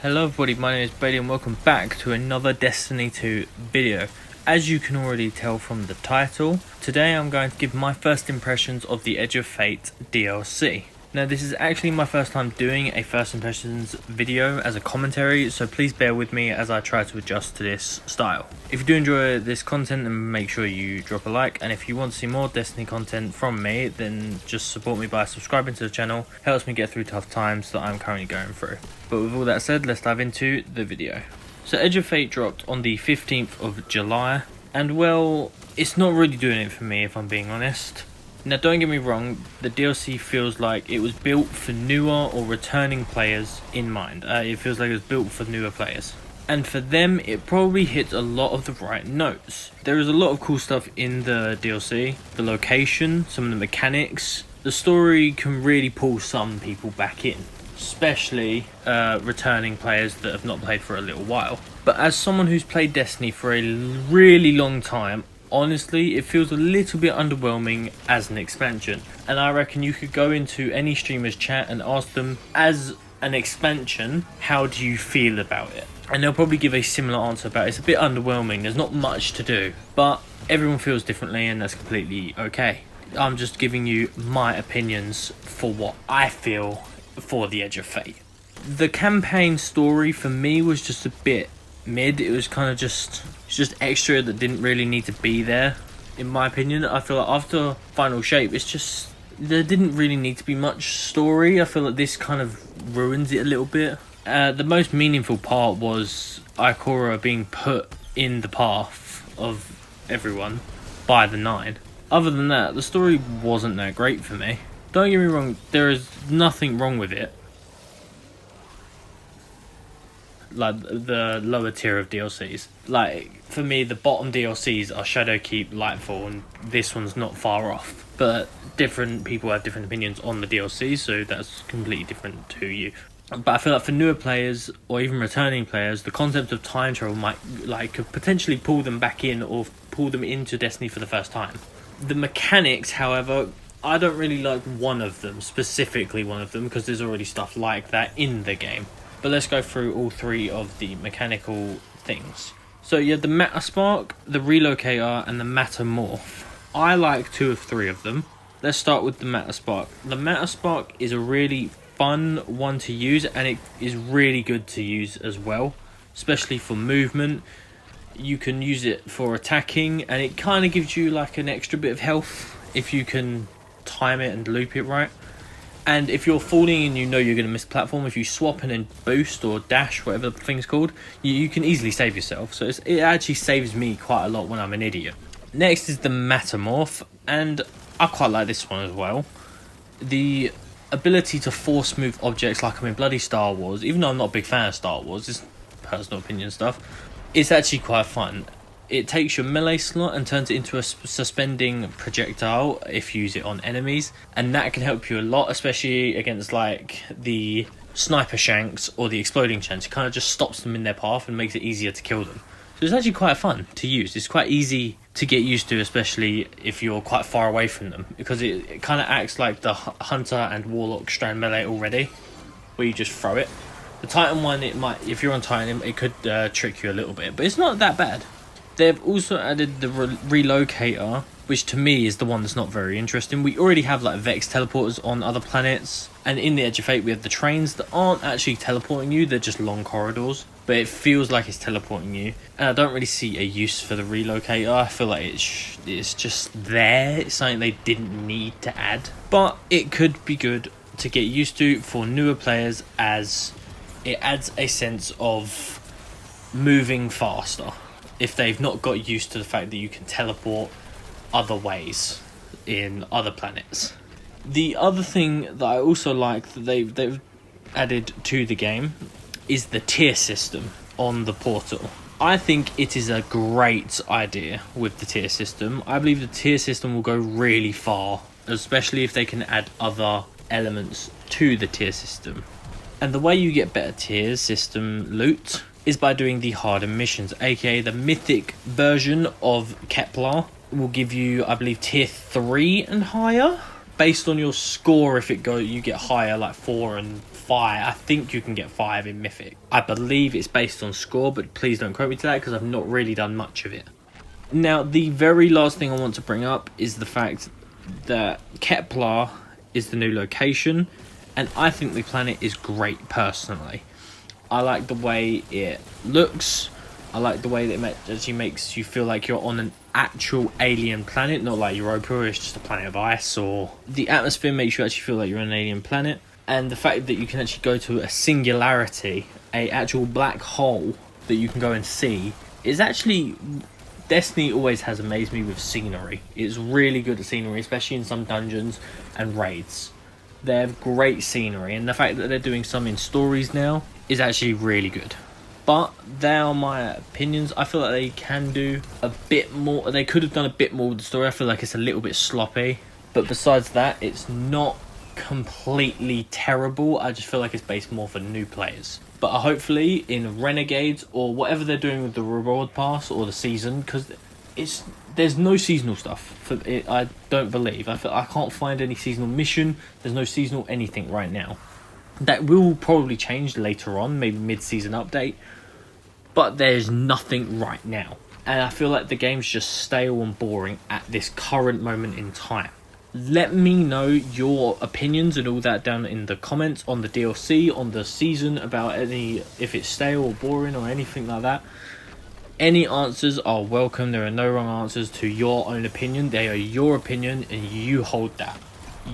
Hello everybody, my name is Bailey and welcome back to another Destiny 2 video. As you can already tell from the title, today I'm going to give my first impressions of the Edge of Fate DLC. Now this is actually my first time doing a first impressions video as a commentary, so please bear with me as I try to adjust to this style. If you do enjoy this content, then make sure you drop a like, and if you want to see more Destiny content from me, then just support me by subscribing to the channel. It helps me get through tough times that I'm currently going through. But with all that said, let's dive into the video. So Edge of Fate dropped on the 15th of July, and well, it's not really doing it for me if I'm being honest. Now don't get me wrong, the DLC feels like it was built for newer or returning players in mind. It feels like it was built for newer players. And for them, it probably hits a lot of the right notes. There is a lot of cool stuff in the DLC. The location, some of the mechanics. The story can really pull some people back in. Especially returning players that have not played for a little while. But as someone who's played Destiny for a really long time, honestly, it feels a little bit underwhelming as an expansion. And I reckon you could go into any streamer's chat and ask them, as an expansion, how do you feel about it? And they'll probably give a similar answer about it. It's a bit underwhelming, there's not much to do. But everyone feels differently and that's completely okay. I'm just giving you my opinions for what I feel for the Edge of Fate. The campaign story for me was just a bit mid. It was kind of just extra that didn't really need to be there, in my opinion. I feel like after Final Shape, it's just, there didn't really need to be much story. I feel like this kind of ruins it a little bit. The most meaningful part was Ikora being put in the path of everyone by the Nine. Other than that, the story wasn't that great for me. Don't get me wrong, there is nothing wrong with it. Like the lower tier of DLCs. Like for me, the bottom DLCs are Shadowkeep, Lightfall, and this one's not far off. But different people have different opinions on the DLCs, so that's completely different to you. But I feel like for newer players or even returning players, the concept of time travel could potentially pull them back in or pull them into Destiny for the first time. The mechanics, however, I don't really like one of them, specifically one of them, because there's already stuff like that in the game. But let's go through all three of the mechanical things. So you have the Matter Spark, the Relocator, and the Matter Morph. I like two of three of them. Let's start with the Matter Spark. The Matter Spark is a really fun one to use, and it is really good to use as well, especially for movement. You can use it for attacking, and it kind of gives you like an extra bit of health if you can time it and loop it right. And if you're falling and you know you're going to miss the platform, if you swap and then boost or dash, whatever the thing's called, you can easily save yourself. So it actually saves me quite a lot when I'm an idiot. Next is the Metamorph, and I quite like this one as well. The ability to force move objects like I'm in bloody Star Wars, even though I'm not a big fan of Star Wars, it's personal opinion stuff, it's actually quite fun. It takes your melee slot and turns it into a suspending projectile if you use it on enemies, and that can help you a lot, especially against like the sniper shanks or the exploding shanks. It kind of just stops them in their path and makes it easier to kill them. So it's actually quite fun to use. It's quite easy to get used to, especially if you're quite far away from them, because it kind of acts like the Hunter and Warlock strand melee already, where you just throw it. The Titan one, it might, if you're on Titan, it could trick you a little bit, but it's not that bad. They've also added the Relocator, which to me is the one that's not very interesting. We already have like Vex teleporters on other planets, and in the Edge of Fate we have the trains that aren't actually teleporting you, they're just long corridors, but it feels like it's teleporting you. And I don't really see a use for the Relocator. I feel like it's just there. It's something they didn't need to add, but it could be good to get used to for newer players, as it adds a sense of moving faster if they've not got used to the fact that you can teleport other ways in other planets. The other thing that I also like that they've added to the game is the tier system on the portal. I think it is a great idea with the tier system. I believe the tier system will go really far, especially if they can add other elements to the tier system. And the way you get better tier system loot is by doing the harder missions, aka the mythic version of Kepler will give you, I believe, tier 3 and higher based on your score. If you get higher, like 4 and 5. I think you can get 5 in Mythic. I believe it's based on score, but please don't quote me to that because I've not really done much of it. Now, the very last thing I want to bring up is the fact that Kepler is the new location, and I think the planet is great personally. I like the way it looks. I like the way that it actually makes you feel like you're on an actual alien planet, not like Europa, where it's just a planet of ice. Or the atmosphere makes you actually feel like you're on an alien planet, and the fact that you can actually go to a singularity, a actual black hole that you can go and see, is actually... Destiny always has amazed me with scenery. It's really good at scenery, especially in some dungeons and raids. They have great scenery, and the fact that they're doing some in stories now is actually really good. But they are my opinions. I feel like they can do a bit more. They could have done a bit more with the story. I feel like it's a little bit sloppy. But besides that, it's not completely terrible. I just feel like it's based more for new players. But hopefully in Renegades or whatever they're doing with the reward pass or the season, because there's no seasonal stuff for it. I don't believe. I can't find any seasonal mission. There's no seasonal anything right now. That will probably change later on, maybe mid-season update. But there's nothing right now. And I feel like the game's just stale and boring at this current moment in time. Let me know your opinions and all that down in the comments on the DLC, on the season, about if it's stale or boring or anything like that. Any answers are welcome. There are no wrong answers to your own opinion. They are your opinion and you hold that.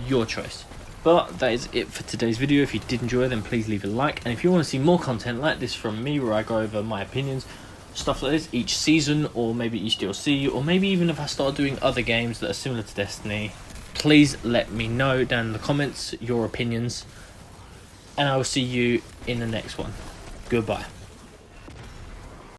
Your choice. But that is it for today's video. If you did enjoy, then please leave a like. And if you want to see more content like this from me, where I go over my opinions, stuff like this, each season, or maybe each DLC, or maybe even if I start doing other games that are similar to Destiny, please let me know down in the comments your opinions, and I will see you in the next one. Goodbye.